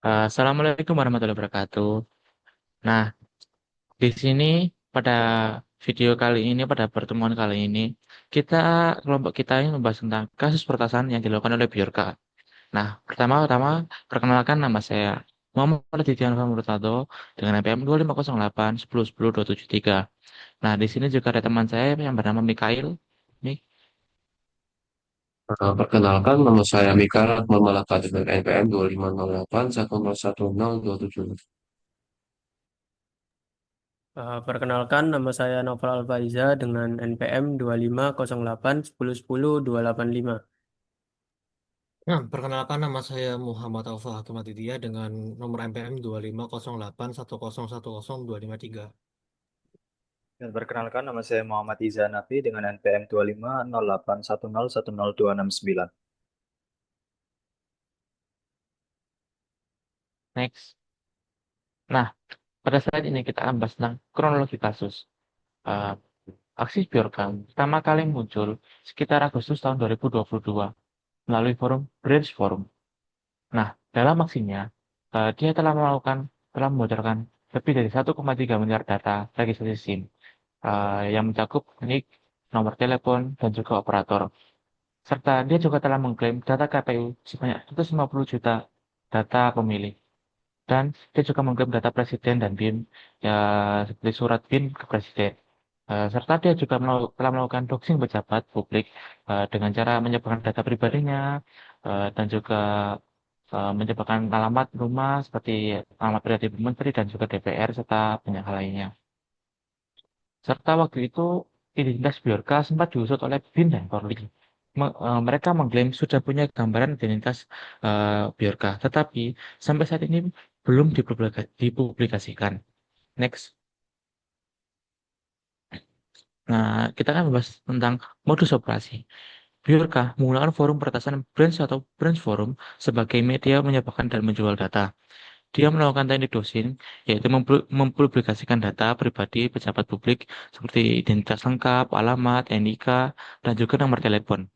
Assalamualaikum warahmatullahi wabarakatuh. Nah, di sini pada video kali ini, pada pertemuan kali ini, kita kelompok kita ini membahas tentang kasus peretasan yang dilakukan oleh Biorka. Nah, pertama-tama perkenalkan nama saya Muhammad Aditya Nova Murtado dengan NPM 2508 10 10 273. Nah, di sini juga ada teman saya yang bernama Mikail. Mik, Perkenalkan, nama saya Mikael Akmal Malaka dengan NPM 2508101027. Perkenalkan, nama saya Novel Alfaiza dengan NPM 2508 10 10 285. Nah, perkenalkan nama saya Muhammad Alfa Hakimaditya dengan nomor MPM 250810101023. Dan perkenalkan nama saya Muhammad Iza Nafi dengan NPM 250810101269. next. Nah, pada saat ini kita akan bahas tentang kronologi kasus. Eh, Aksi Biorka pertama kali muncul sekitar Agustus tahun 2022 melalui forum Branch Forum. Nah, dalam aksinya, dia telah membocorkan lebih dari 1,3 miliar data registrasi SIM yang mencakup NIK, nomor telepon, dan juga operator. Serta dia juga telah mengklaim data KPU sebanyak 150 juta data pemilih. Dan dia juga mengklaim data presiden dan BIM, ya, seperti surat BIM ke presiden. Serta dia juga telah melakukan doxing pejabat publik dengan cara menyebarkan data pribadinya dan juga menyebarkan alamat rumah seperti alamat pribadi menteri dan juga DPR serta banyak hal lainnya. Serta waktu itu identitas Biorka sempat diusut oleh BIN dan Polri. Mereka mengklaim sudah punya gambaran identitas Biorka, tetapi sampai saat ini belum dipublikasikan. Next. Nah, kita akan membahas tentang modus operasi. Biorka menggunakan forum peretasan branch atau branch forum sebagai media menyebarkan dan menjual data. Dia melakukan teknik dosing, yaitu mempublikasikan data pribadi pejabat publik seperti identitas lengkap, alamat, NIK, dan juga nomor telepon.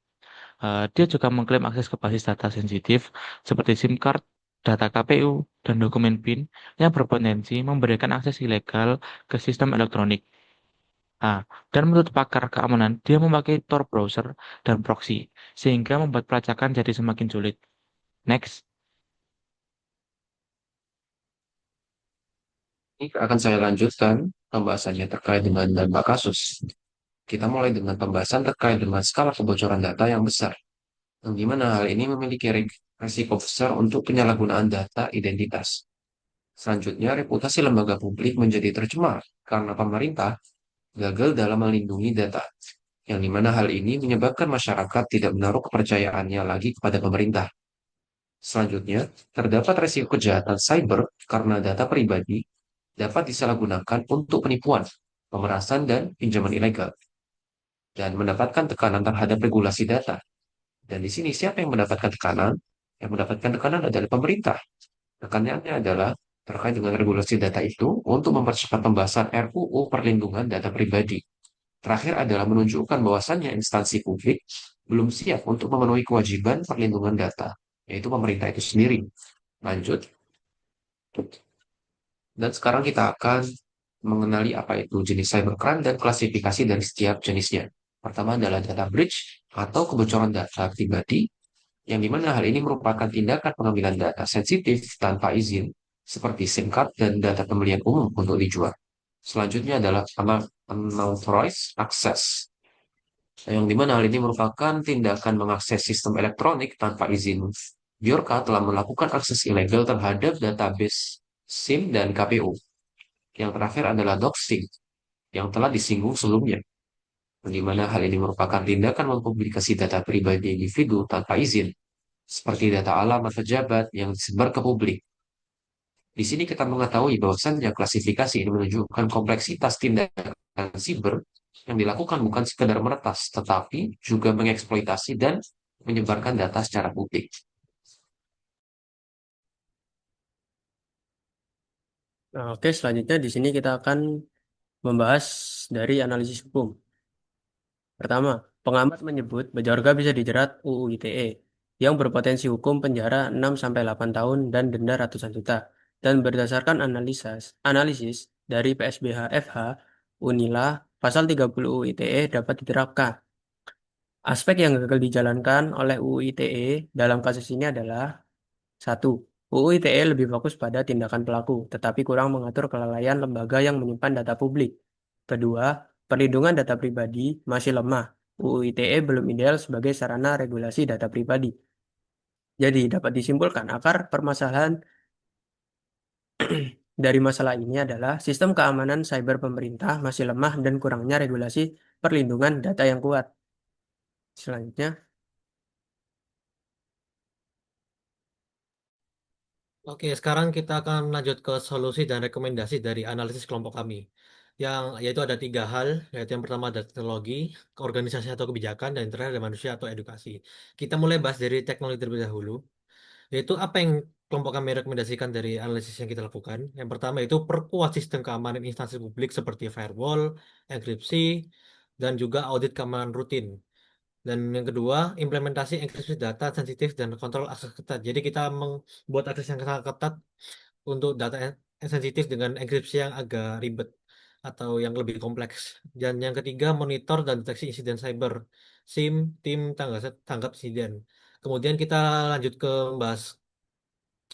Dia juga mengklaim akses ke basis data sensitif seperti SIM card, data KPU, dan dokumen PIN yang berpotensi memberikan akses ilegal ke sistem elektronik. Ah, dan menurut pakar keamanan, dia memakai Tor browser dan proxy, sehingga membuat pelacakan jadi semakin sulit. Next. Ini akan saya lanjutkan pembahasannya terkait dengan dampak kasus. Kita mulai dengan pembahasan terkait dengan skala kebocoran data yang besar, yang di mana hal ini memiliki risiko besar untuk penyalahgunaan data identitas. Selanjutnya, reputasi lembaga publik menjadi tercemar karena pemerintah gagal dalam melindungi data, yang di mana hal ini menyebabkan masyarakat tidak menaruh kepercayaannya lagi kepada pemerintah. Selanjutnya, terdapat risiko kejahatan cyber karena data pribadi dapat disalahgunakan untuk penipuan, pemerasan, dan pinjaman ilegal, dan mendapatkan tekanan terhadap regulasi data. Dan di sini siapa yang mendapatkan tekanan? Yang mendapatkan tekanan adalah pemerintah. Tekanannya adalah terkait dengan regulasi data itu untuk mempercepat pembahasan RUU Perlindungan Data Pribadi. Terakhir adalah menunjukkan bahwasannya instansi publik belum siap untuk memenuhi kewajiban perlindungan data, yaitu pemerintah itu sendiri. Lanjut. Dan sekarang kita akan mengenali apa itu jenis cybercrime dan klasifikasi dari setiap jenisnya. Pertama adalah data breach atau kebocoran data pribadi, yang dimana hal ini merupakan tindakan pengambilan data sensitif tanpa izin, seperti SIM card dan data pembelian umum untuk dijual. Selanjutnya adalah unauthorized access, yang dimana hal ini merupakan tindakan mengakses sistem elektronik tanpa izin. Bjorka telah melakukan akses ilegal terhadap database SIM dan KPU. Yang terakhir adalah doxing, yang telah disinggung sebelumnya, di mana hal ini merupakan tindakan mempublikasi data pribadi individu tanpa izin, seperti data alamat pejabat yang disebar ke publik. Di sini kita mengetahui bahwasannya klasifikasi ini menunjukkan kompleksitas tindakan siber yang dilakukan bukan sekedar meretas, tetapi juga mengeksploitasi dan menyebarkan data secara publik. Nah, oke, selanjutnya di sini kita akan membahas dari analisis hukum. Pertama, pengamat menyebut Bajorga bisa dijerat UU ITE. yang berpotensi hukum penjara 6 sampai 8 tahun dan denda ratusan juta. Dan berdasarkan analisis dari PSBH FH Unila, pasal 30 UU ITE dapat diterapkan. Aspek yang gagal dijalankan oleh UU ITE dalam kasus ini adalah: satu, UU ITE lebih fokus pada tindakan pelaku, tetapi kurang mengatur kelalaian lembaga yang menyimpan data publik. Kedua, perlindungan data pribadi masih lemah. UU ITE belum ideal sebagai sarana regulasi data pribadi. Jadi, dapat disimpulkan akar permasalahan dari masalah ini adalah sistem keamanan cyber pemerintah masih lemah dan kurangnya regulasi perlindungan data yang kuat. Selanjutnya, Oke, sekarang kita akan lanjut ke solusi dan rekomendasi dari analisis kelompok kami. Yang yaitu ada 3 hal, yaitu yang pertama ada teknologi, organisasi atau kebijakan, dan yang terakhir ada manusia atau edukasi. Kita mulai bahas dari teknologi terlebih dahulu, yaitu apa yang kelompok kami rekomendasikan dari analisis yang kita lakukan. Yang pertama itu perkuat sistem keamanan instansi publik seperti firewall, enkripsi, dan juga audit keamanan rutin. Dan yang kedua, implementasi enkripsi data sensitif dan kontrol akses ketat. Jadi kita membuat akses yang sangat ketat untuk data yang sensitif dengan enkripsi yang agak ribet atau yang lebih kompleks. Dan yang ketiga, monitor dan deteksi insiden cyber, SIM, tim tanggap insiden. Kemudian kita lanjut ke membahas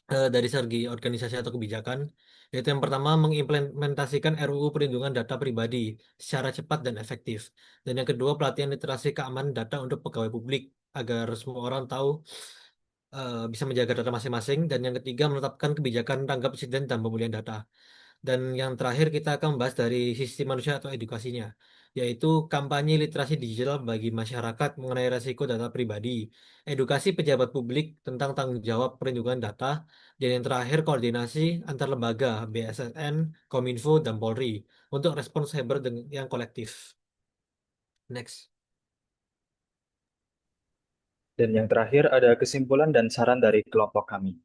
dari segi organisasi atau kebijakan, yaitu yang pertama mengimplementasikan RUU Perlindungan Data Pribadi secara cepat dan efektif. Dan yang kedua, pelatihan literasi keamanan data untuk pegawai publik agar semua orang tahu bisa menjaga data masing-masing. Dan yang ketiga, menetapkan kebijakan tanggap insiden dan pemulihan data. Dan yang terakhir kita akan membahas dari sisi manusia atau edukasinya, yaitu kampanye literasi digital bagi masyarakat mengenai resiko data pribadi, edukasi pejabat publik tentang tanggung jawab perlindungan data, dan yang terakhir koordinasi antar lembaga BSSN, Kominfo, dan Polri untuk respons cyber yang kolektif. Next. Dan yang terakhir ada kesimpulan dan saran dari kelompok kami.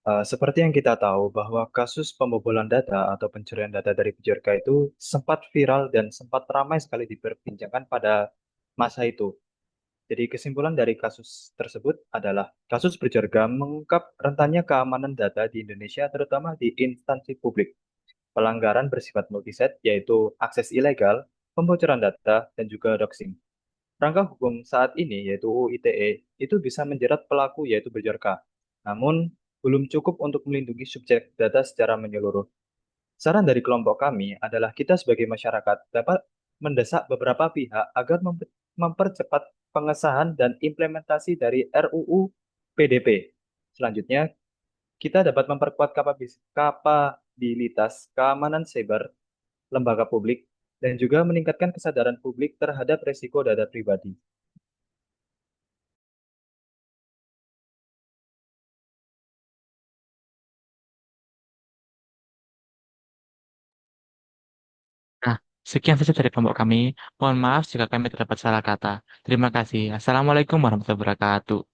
Seperti yang kita tahu bahwa kasus pembobolan data atau pencurian data dari Bjorka itu sempat viral dan sempat ramai sekali diperbincangkan pada masa itu. Jadi kesimpulan dari kasus tersebut adalah kasus Bjorka mengungkap rentannya keamanan data di Indonesia terutama di instansi publik. Pelanggaran bersifat multiset yaitu akses ilegal, pembocoran data, dan juga doxing. Rangka hukum saat ini, yaitu UU ITE, itu bisa menjerat pelaku yaitu Bjorka. Namun, belum cukup untuk melindungi subjek data secara menyeluruh. Saran dari kelompok kami adalah kita sebagai masyarakat dapat mendesak beberapa pihak agar mempercepat pengesahan dan implementasi dari RUU PDP. Selanjutnya, kita dapat memperkuat kapabilitas keamanan cyber lembaga publik dan juga meningkatkan kesadaran publik terhadap risiko data pribadi. Nah, sekian saja dari kelompok kami. Mohon maaf jika kami terdapat salah kata. Terima kasih. Assalamualaikum warahmatullahi wabarakatuh.